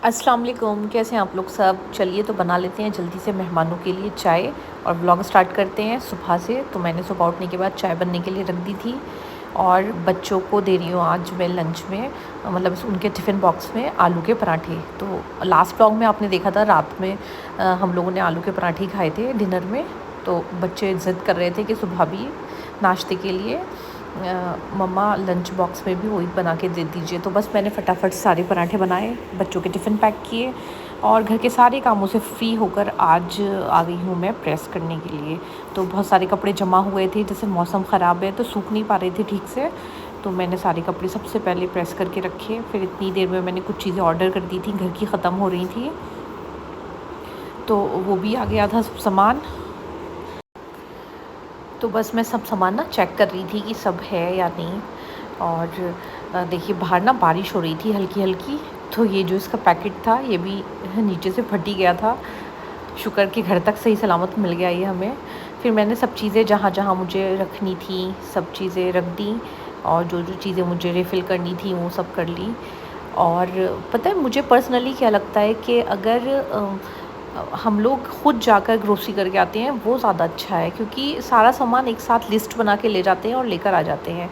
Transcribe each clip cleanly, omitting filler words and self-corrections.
अस्सलाम वालेकुम, कैसे हैं आप लोग सब। चलिए तो बना लेते हैं जल्दी से मेहमानों के लिए चाय और व्लॉग स्टार्ट करते हैं सुबह से। तो मैंने सुबह उठने के बाद चाय बनने के लिए रख दी थी और बच्चों को दे रही हूँ आज मैं लंच में, मतलब उनके टिफ़िन बॉक्स में आलू के पराठे। तो लास्ट व्लॉग में आपने देखा था रात में हम लोगों ने आलू के पराठे खाए थे डिनर में। तो बच्चे ज़िद कर रहे थे कि सुबह भी नाश्ते के लिए मम्मा लंच बॉक्स में भी वही बना के दे दीजिए। तो बस मैंने फटाफट सारे पराठे बनाए, बच्चों के टिफ़िन पैक किए और घर के सारे कामों से फ्री होकर आज आ गई हूँ मैं प्रेस करने के लिए। तो बहुत सारे कपड़े जमा हुए थे, जैसे मौसम ख़राब है तो सूख नहीं पा रहे थे ठीक से। तो मैंने सारे कपड़े सबसे पहले प्रेस करके रखे। फिर इतनी देर में मैंने कुछ चीज़ें ऑर्डर कर दी थी, घर की ख़त्म हो रही थी, तो वो भी आ गया था सब सामान। तो बस मैं सब सामान ना चेक कर रही थी कि सब है या नहीं। और देखिए बाहर ना बारिश हो रही थी हल्की हल्की, तो ये जो इसका पैकेट था ये भी नीचे से फट ही गया था। शुक्र कि घर तक सही सलामत मिल गया ये हमें। फिर मैंने सब चीज़ें जहाँ जहाँ मुझे रखनी थी सब चीज़ें रख दी और जो जो चीज़ें मुझे रिफ़िल करनी थी वो सब कर ली। और पता है मुझे पर्सनली क्या लगता है कि अगर हम लोग ख़ुद जाकर ग्रोसरी करके आते हैं वो ज़्यादा अच्छा है, क्योंकि सारा सामान एक साथ लिस्ट बना के ले जाते हैं और लेकर आ जाते हैं।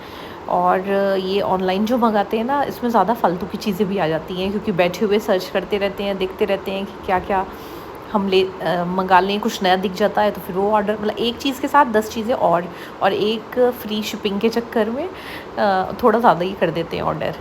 और ये ऑनलाइन जो मंगाते हैं ना, इसमें ज़्यादा फ़ालतू की चीज़ें भी आ जाती हैं, क्योंकि बैठे हुए सर्च करते रहते हैं, देखते रहते हैं कि क्या क्या हम मंगा लें। कुछ नया दिख जाता है तो फिर वो ऑर्डर, मतलब एक चीज़ के साथ 10 चीज़ें और एक फ्री शिपिंग के चक्कर में थोड़ा ज़्यादा ही कर देते हैं ऑर्डर।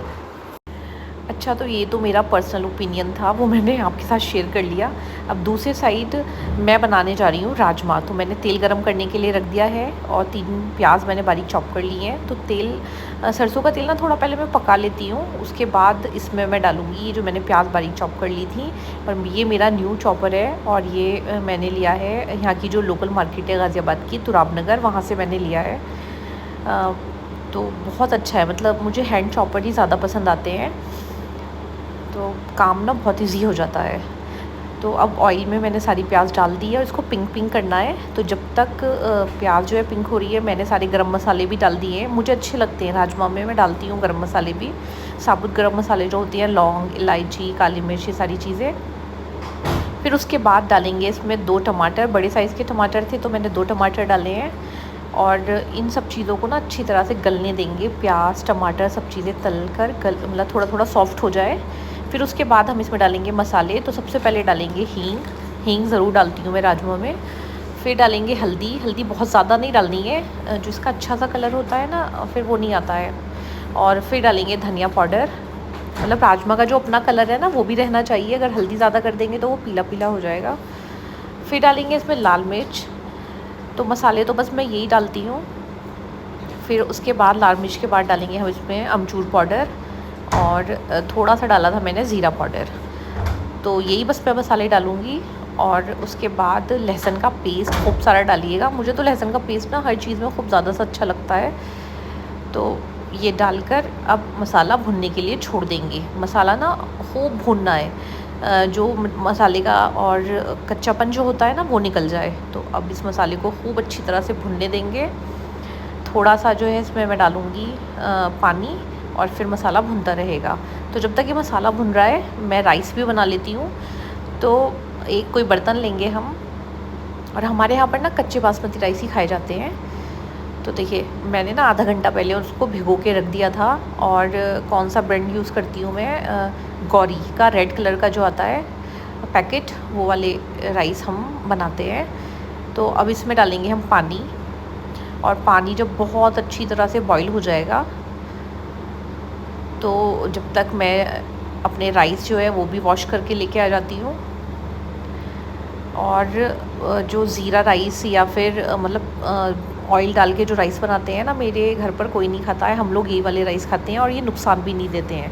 अच्छा, तो ये तो मेरा पर्सनल ओपिनियन था, वो मैंने आपके साथ शेयर कर लिया। अब दूसरी साइड मैं बनाने जा रही हूँ राजमा। तो मैंने तेल गरम करने के लिए रख दिया है और 3 प्याज मैंने बारीक चॉप कर लिए हैं। तो तेल सरसों का तेल ना थोड़ा पहले मैं पका लेती हूँ, उसके बाद इसमें मैं डालूँगी ये जो मैंने प्याज बारीक चॉप कर ली थी। और ये मेरा न्यू चॉपर है और ये मैंने लिया है यहाँ की जो लोकल मार्केट है गाज़ियाबाद की, तुराब नगर, वहाँ से मैंने लिया है। तो बहुत अच्छा है, मतलब मुझे हैंड चॉपर ही ज़्यादा पसंद आते हैं, तो काम ना बहुत इजी हो जाता है। तो अब ऑयल में मैंने सारी प्याज डाल दी है और इसको पिंक पिंक करना है। तो जब तक प्याज जो है पिंक हो रही है, मैंने सारे गरम मसाले भी डाल दिए हैं। मुझे अच्छे लगते हैं राजमा में, मैं डालती हूँ गरम मसाले भी, साबुत गरम मसाले जो होती हैं, लौंग, इलायची, काली मिर्च, ये सारी चीज़ें। फिर उसके बाद डालेंगे इसमें 2 टमाटर, बड़े साइज़ के टमाटर थे तो मैंने 2 टमाटर डाले हैं। और इन सब चीज़ों को ना अच्छी तरह से गलने देंगे, प्याज टमाटर सब चीज़ें तल कर मतलब थोड़ा थोड़ा सॉफ्ट हो जाए। फिर उसके बाद हम इसमें डालेंगे मसाले। तो सबसे पहले डालेंगे हींग, हींग ज़रूर डालती हूँ मैं राजमा में। फिर डालेंगे हल्दी, हल्दी बहुत ज़्यादा नहीं डालनी है, जो इसका अच्छा सा कलर होता है ना फिर वो नहीं आता है। और फिर डालेंगे धनिया पाउडर, मतलब राजमा का जो अपना कलर है ना वो भी रहना चाहिए, अगर हल्दी ज़्यादा कर देंगे तो वो पीला पीला हो जाएगा। फिर डालेंगे इसमें लाल मिर्च। तो मसाले तो बस मैं यही डालती हूँ। फिर उसके बाद लाल मिर्च के बाद डालेंगे हम इसमें अमचूर पाउडर और थोड़ा सा डाला था मैंने ज़ीरा पाउडर। तो यही बस मैं मसाले डालूँगी। और उसके बाद लहसुन का पेस्ट खूब सारा डालिएगा, मुझे तो लहसुन का पेस्ट ना हर चीज़ में खूब ज़्यादा सा अच्छा लगता है। तो ये डालकर अब मसाला भुनने के लिए छोड़ देंगे। मसाला ना खूब भुनना है, जो मसाले का और कच्चापन जो होता है ना वो निकल जाए। तो अब इस मसाले को खूब अच्छी तरह से भुनने देंगे। थोड़ा सा जो है इसमें मैं डालूँगी पानी और फिर मसाला भुनता रहेगा। तो जब तक ये मसाला भुन रहा है मैं राइस भी बना लेती हूँ। तो एक कोई बर्तन लेंगे हम, और हमारे यहाँ पर ना कच्चे बासमती राइस ही खाए जाते हैं। तो देखिए मैंने ना आधा घंटा पहले उसको भिगो के रख दिया था। और कौन सा ब्रांड यूज़ करती हूँ मैं, गौरी का रेड कलर का जो आता है पैकेट, वो वाले राइस हम बनाते हैं। तो अब इसमें डालेंगे हम पानी, और पानी जब बहुत अच्छी तरह से बॉईल हो जाएगा तो जब तक मैं अपने राइस जो है वो भी वॉश करके लेके आ जाती हूँ। और जो ज़ीरा राइस या फिर मतलब ऑयल डाल के जो राइस बनाते हैं ना, मेरे घर पर कोई नहीं खाता है, हम लोग ये वाले राइस खाते हैं और ये नुकसान भी नहीं देते हैं।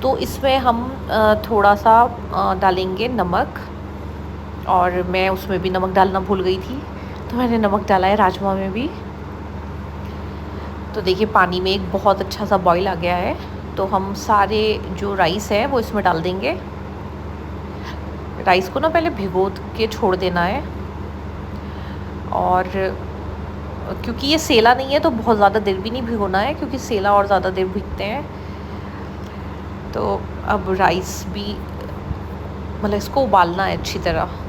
तो इसमें हम थोड़ा सा डालेंगे नमक, और मैं उसमें भी नमक डालना भूल गई थी तो मैंने नमक डाला है राजमा में भी। तो देखिए पानी में एक बहुत अच्छा सा बॉईल आ गया है। तो हम सारे जो राइस है वो इसमें डाल देंगे। राइस को ना पहले भिगो के छोड़ देना है, और क्योंकि ये सेला नहीं है तो बहुत ज़्यादा देर भी नहीं भिगोना है, क्योंकि सेला और ज़्यादा देर भीगते हैं। तो अब राइस भी मतलब इसको उबालना है अच्छी तरह।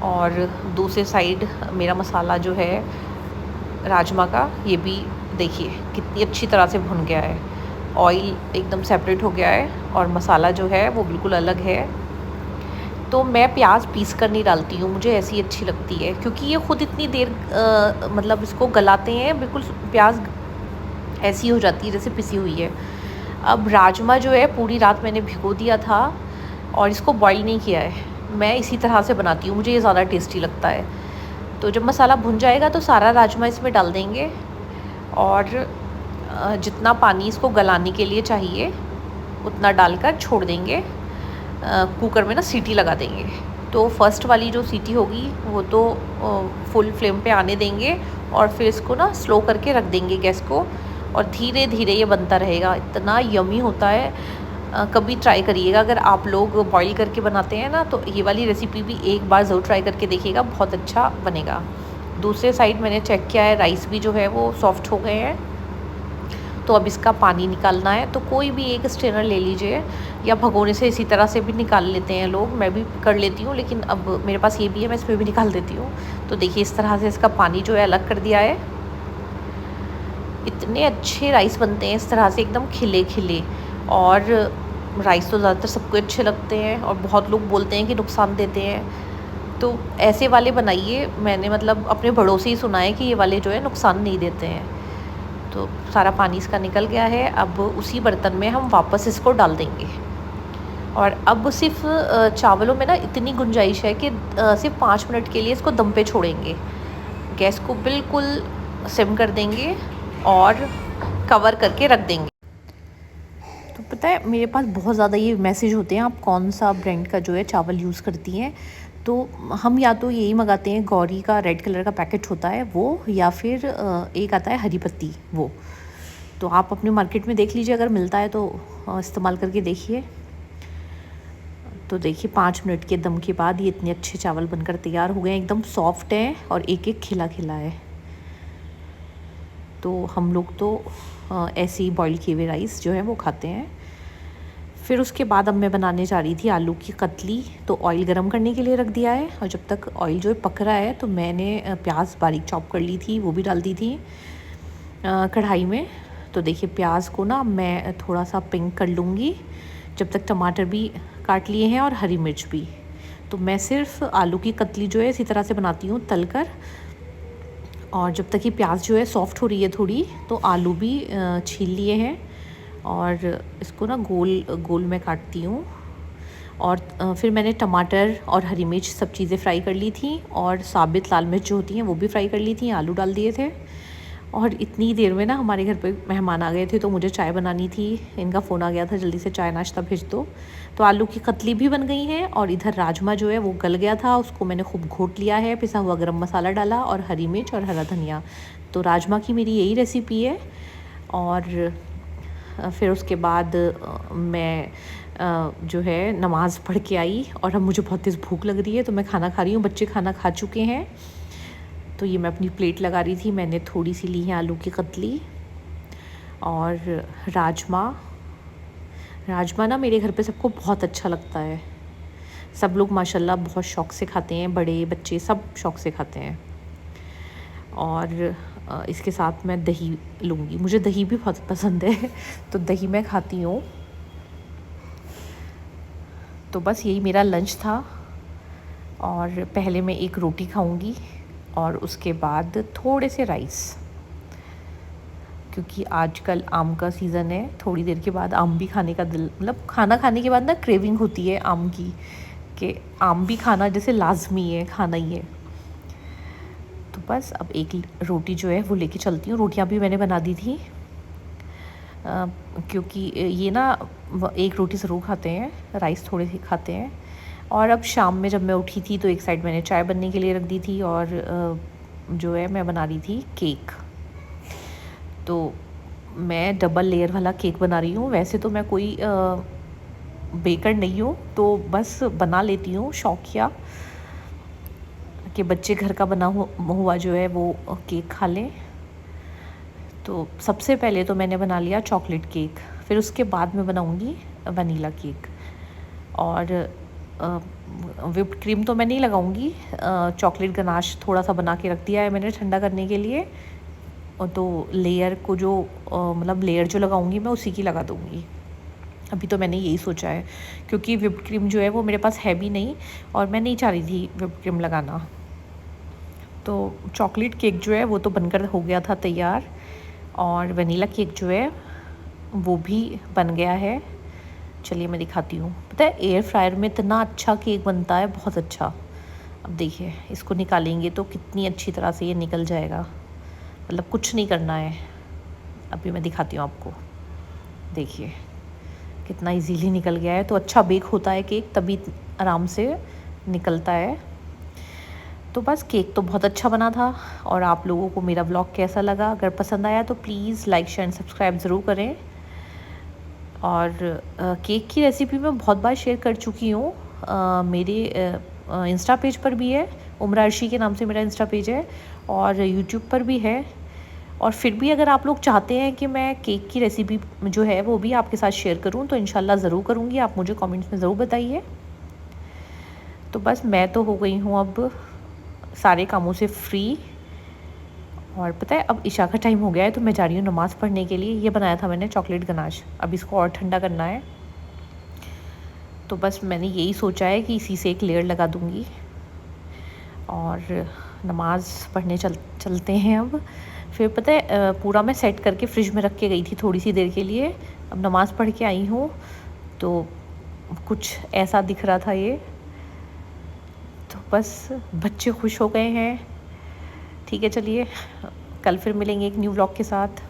और दूसरे साइड मेरा मसाला जो है राजमा का, ये भी देखिए कितनी अच्छी तरह से भुन गया है। ऑयल एकदम सेपरेट हो गया है और मसाला जो है वो बिल्कुल अलग है। तो मैं प्याज पीस कर नहीं डालती हूँ, मुझे ऐसी अच्छी लगती है क्योंकि ये खुद इतनी देर मतलब इसको गलाते हैं, बिल्कुल प्याज ऐसी हो जाती है जैसे पिसी हुई है। अब राजमा जो है पूरी रात मैंने भिगो दिया था और इसको बॉईल नहीं किया है। मैं इसी तरह से बनाती हूँ, मुझे ये ज़्यादा टेस्टी लगता है। तो जब मसाला भुन जाएगा तो सारा राजमा इसमें डाल देंगे और जितना पानी इसको गलाने के लिए चाहिए उतना डालकर छोड़ देंगे। कुकर में ना सीटी लगा देंगे। तो फर्स्ट वाली जो सीटी होगी वो तो फुल फ्लेम पे आने देंगे और फिर इसको ना स्लो करके रख देंगे गैस को, और धीरे धीरे ये बनता रहेगा। इतना यमी होता है, कभी ट्राई करिएगा। अगर आप लोग बॉईल करके बनाते हैं ना तो ये वाली रेसिपी भी एक बार ज़रूर ट्राई करके देखिएगा, बहुत अच्छा बनेगा। दूसरे साइड मैंने चेक किया है, राइस भी जो है वो सॉफ्ट हो गए हैं। तो अब इसका पानी निकालना है। तो कोई भी एक स्ट्रेनर ले लीजिए या भगोने से इसी तरह से भी निकाल लेते हैं लोग, मैं भी कर लेती हूँ, लेकिन अब मेरे पास ये भी है, मैं इसमें भी निकाल देती हूँ। तो देखिए इस तरह से इसका पानी जो है अलग कर दिया है। इतने अच्छे राइस बनते हैं इस तरह से, एकदम खिले खिले। और राइस तो ज़्यादातर सबको अच्छे लगते हैं और बहुत लोग बोलते हैं कि नुकसान देते हैं, तो ऐसे वाले बनाइए। मैंने मतलब अपने बड़ों से ही सुना है कि ये वाले जो है नुकसान नहीं देते हैं। तो सारा पानी इसका निकल गया है। अब उसी बर्तन में हम वापस इसको डाल देंगे और अब सिर्फ चावलों में ना इतनी गुंजाइश है कि सिर्फ 5 मिनट के लिए इसको दम पे छोड़ेंगे। गैस को बिल्कुल सिम कर देंगे और कवर करके रख देंगे। तो पता है मेरे पास बहुत ज़्यादा ये मैसेज होते हैं, आप कौन सा ब्रांड का जो है चावल यूज़ करती हैं। तो हम या तो यही मंगाते हैं, गौरी का रेड कलर का पैकेट होता है वो, या फिर एक आता है हरी पत्ती वो। तो आप अपने मार्केट में देख लीजिए, अगर मिलता है तो इस्तेमाल करके देखिए। तो देखिए 5 मिनट के दम के बाद ये इतने अच्छे चावल बनकर तैयार हो गए हैं, एकदम सॉफ्ट हैं और एक एक खिला खिला है। तो हम लोग तो ऐसे ही बॉईल किए हुए राइस जो है वो खाते हैं। फिर उसके बाद अब मैं बनाने जा रही थी आलू की कतली। तो ऑयल गरम करने के लिए रख दिया है और जब तक ऑयल जो है पक रहा है तो मैंने प्याज बारीक चॉप कर ली थी, वो भी डाल दी थी कढ़ाई में। तो देखिए प्याज को ना मैं थोड़ा सा पिंक कर लूँगी, जब तक टमाटर भी काट लिए हैं और हरी मिर्च भी। तो मैं सिर्फ आलू की कतली जो है इसी तरह से बनाती हूँ, तल कर। और जब तक ये प्याज जो है सॉफ्ट हो रही है थोड़ी, तो आलू भी छील लिए हैं और इसको ना गोल गोल में काटती हूँ। और फिर मैंने टमाटर और हरी मिर्च सब चीज़ें फ्राई कर ली थी और साबित लाल मिर्च जो होती हैं वो भी फ्राई कर ली थी, आलू डाल दिए थे। और इतनी देर में ना हमारे घर पे मेहमान आ गए थे, तो मुझे चाय बनानी थी। इनका फ़ोन आ गया था, जल्दी से चाय नाश्ता भेज दो। तो आलू की कतली भी बन गई है और इधर राजमा जो है वो गल गया था, उसको मैंने खूब घोट लिया है, पिसा हुआ गरम मसाला डाला और हरी मिर्च और हरा धनिया। तो राजमा की मेरी यही रेसिपी है। और फिर उसके बाद मैं जो है नमाज़ पढ़ के आई और अब मुझे बहुत तेज़ भूख लग रही है, तो मैं खाना खा रही हूँ। बच्चे खाना खा चुके हैं, तो ये मैं अपनी प्लेट लगा रही थी। मैंने थोड़ी सी ली है आलू की कतली और राजमा। राजमा ना मेरे घर पे सबको बहुत अच्छा लगता है, सब लोग माशाल्लाह बहुत शौक़ से खाते हैं, बड़े बच्चे सब शौक़ से खाते हैं। और इसके साथ मैं दही लूँगी, मुझे दही भी बहुत पसंद है, तो दही मैं खाती हूँ। तो बस यही मेरा लंच था। और पहले मैं एक रोटी खाऊँगी और उसके बाद थोड़े से राइस, क्योंकि आजकल आम का सीज़न है। थोड़ी देर के बाद आम भी खाने का दिल, मतलब खाना खाने के बाद ना क्रेविंग होती है आम की, कि आम भी खाना जैसे लाजमी है, खाना ही है। तो बस अब एक रोटी जो है वो लेके चलती हूँ। रोटियाँ भी मैंने बना दी थी, क्योंकि ये ना एक रोटी ज़रूर खाते हैं, राइस थोड़े से खाते हैं। और अब शाम में जब मैं उठी थी तो एक साइड मैंने चाय बनने के लिए रख दी थी और जो है मैं बना रही थी केक। तो मैं डबल लेयर वाला केक बना रही हूँ। वैसे तो मैं कोई बेकर नहीं हूँ, तो बस बना लेती हूँ शौकिया, कि बच्चे घर का बना हुआ जो है वो केक खा लें। तो सबसे पहले तो मैंने बना लिया चॉकलेट केक, फिर उसके बाद मैं बनाऊँगी वनीला केक। और विप्ड क्रीम तो मैं नहीं लगाऊंगी, चॉकलेट गनाश थोड़ा सा बना के रख दिया है मैंने ठंडा करने के लिए। और तो लेयर को जो मतलब लेयर जो लगाऊंगी मैं उसी की लगा दूंगी। अभी तो मैंने यही सोचा है, क्योंकि विप्ड क्रीम जो है वो मेरे पास है भी नहीं और मैं नहीं चाह रही थी विप्ड क्रीम लगाना। तो चॉकलेट केक जो है वो तो बनकर हो गया था तैयार, और वनीला केक जो है वो भी बन गया है। चलिए मैं दिखाती हूँ। पता है एयर फ्रायर में इतना अच्छा केक बनता है, बहुत अच्छा। अब देखिए इसको निकालेंगे तो कितनी अच्छी तरह से ये निकल जाएगा, मतलब कुछ नहीं करना है। अभी मैं दिखाती हूँ आपको, देखिए कितना इजीली निकल गया है। तो अच्छा बेक होता है केक, तभी आराम से निकलता है। तो बस केक तो बहुत अच्छा बना था। और आप लोगों को मेरा व्लॉग कैसा लगा? अगर पसंद आया तो please like share and subscribe ज़रूर करें। और केक की रेसिपी मैं बहुत बार शेयर कर चुकी हूँ, मेरे इंस्टा पेज पर भी है, उम्र अर्शी के नाम से मेरा इंस्टा पेज है, और यूट्यूब पर भी है। और फिर भी अगर आप लोग चाहते हैं कि मैं केक की रेसिपी जो है वो भी आपके साथ शेयर करूं तो इंशाल्लाह ज़रूर करूंगी, आप मुझे कमेंट्स में ज़रूर बताइए। तो बस मैं तो हो गई हूँ अब सारे कामों से फ्री। और पता है अब इशा का टाइम हो गया है तो मैं जा रही हूँ नमाज़ पढ़ने के लिए। ये बनाया था मैंने चॉकलेट गनाश, अब इसको और ठंडा करना है। तो बस मैंने यही सोचा है कि इसी से एक लेयर लगा दूँगी और नमाज़ पढ़ने चलते हैं अब। फिर पता है पूरा मैं सेट करके फ्रिज में रख के गई थी थोड़ी सी देर के लिए। अब नमाज़ पढ़ के आई हूँ तो कुछ ऐसा दिख रहा था ये। तो बस बच्चे खुश हो गए हैं। ठीक है, चलिए कल फिर मिलेंगे एक न्यू व्लॉग के साथ।